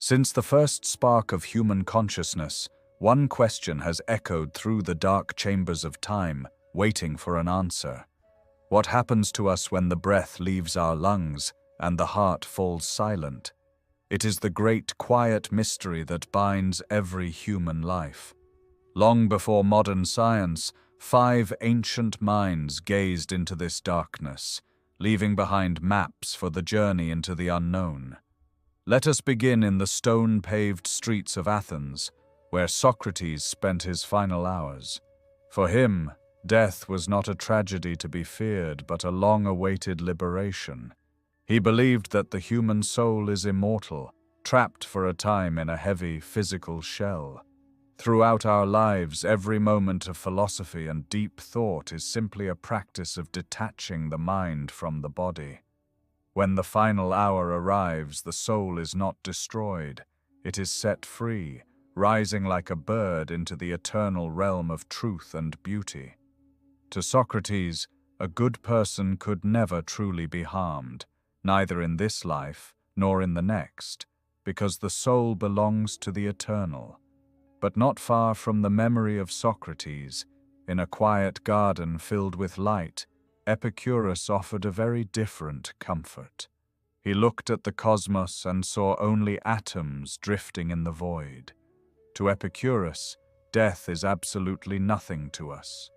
Since the first spark of human consciousness, one question has echoed through the dark chambers of time, waiting for an answer. What happens to us when the breath leaves our lungs and the heart falls silent? It is the great quiet mystery that binds every human life. Long before modern science, 5 ancient minds gazed into this darkness, leaving behind maps for the journey into the unknown. Let us begin in the stone-paved streets of Athens, where Socrates spent his final hours. For him, death was not a tragedy to be feared, but a long-awaited liberation. He believed that the human soul is immortal, trapped for a time in a heavy physical shell. Throughout our lives, every moment of philosophy and deep thought is simply a practice of detaching the mind from the body. When the final hour arrives, the soul is not destroyed. It is set free, rising like a bird into the eternal realm of truth and beauty. To Socrates, a good person could never truly be harmed, neither in this life nor in the next, because the soul belongs to the eternal. But not far from the memory of Socrates, in a quiet garden filled with light, Epicurus offered a very different comfort. He looked at the cosmos and saw only atoms drifting in the void. To Epicurus, death is absolutely nothing to us.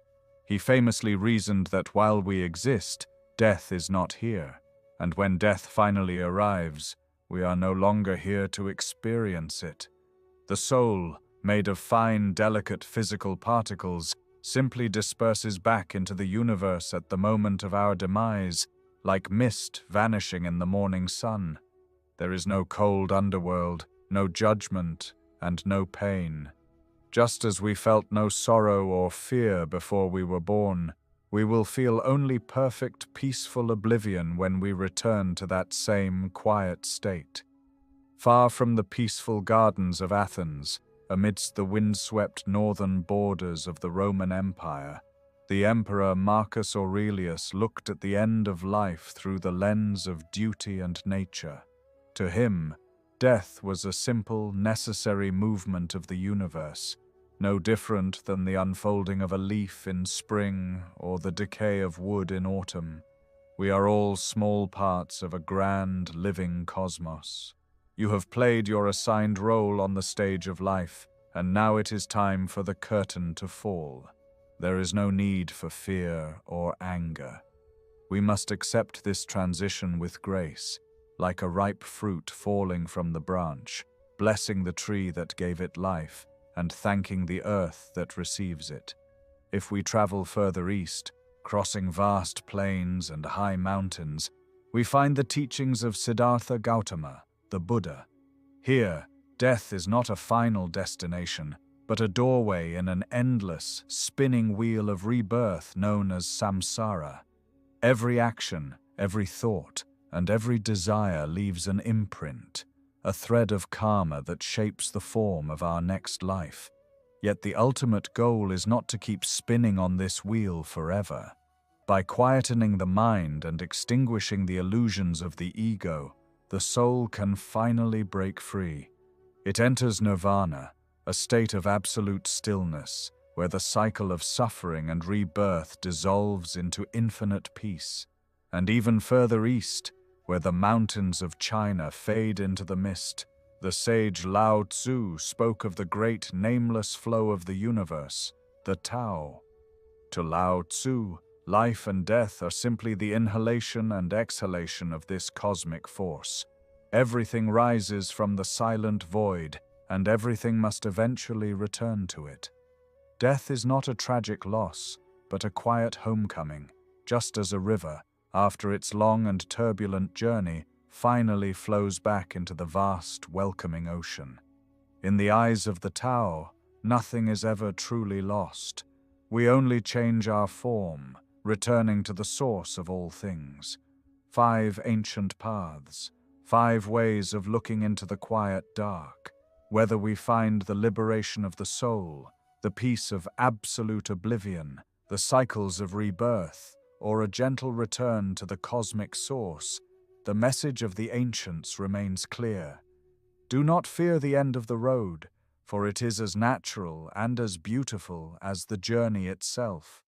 He famously reasoned that while we exist, death is not here, and when death finally arrives, we are no longer here to experience it. The soul, made of fine, delicate physical particles, simply disperses back into the universe at the moment of our demise, like mist vanishing in the morning sun. There is no cold underworld, no judgment, and no pain. Just as we felt no sorrow or fear before we were born, we will feel only perfect, peaceful oblivion when we return to that same quiet state. Far from the peaceful gardens of Athens, amidst the windswept northern borders of the Roman Empire, the Emperor Marcus Aurelius looked at the end of life through the lens of duty and nature. To him, death was a simple, necessary movement of the universe, no different than the unfolding of a leaf in spring or the decay of wood in autumn. We are all small parts of a grand, living cosmos. You have played your assigned role on the stage of life, and now it is time for the curtain to fall. There is no need for fear or anger. We must accept this transition with grace, like a ripe fruit falling from the branch, blessing the tree that gave it life, and thanking the earth that receives it. If we travel further east, crossing vast plains and high mountains, we find the teachings of Siddhartha Gautama, the Buddha. Here, death is not a final destination, but a doorway in an endless, spinning wheel of rebirth known as samsara. Every action, every thought, and every desire leaves an imprint, a thread of karma that shapes the form of our next life. Yet the ultimate goal is not to keep spinning on this wheel forever. By quietening the mind and extinguishing the illusions of the ego, the soul can finally break free. It enters nirvana, a state of absolute stillness, where the cycle of suffering and rebirth dissolves into infinite peace. And even further east, where the mountains of China fade into the mist, the sage Lao Tzu spoke of the great nameless flow of the universe, the Tao. To Lao Tzu, life and death are simply the inhalation and exhalation of this cosmic force. Everything rises from the silent void, and everything must eventually return to it. Death is not a tragic loss, but a quiet homecoming, just as a river, after its long and turbulent journey, finally flows back into the vast, welcoming ocean. In the eyes of the Tao, nothing is ever truly lost. We only change our form, returning to the source of all things. 5 ancient paths, 5 ways of looking into the quiet dark. Whether we find the liberation of the soul, the peace of absolute oblivion, the cycles of rebirth, or a gentle return to the cosmic source, the message of the ancients remains clear. Do not fear the end of the road, for it is as natural and as beautiful as the journey itself.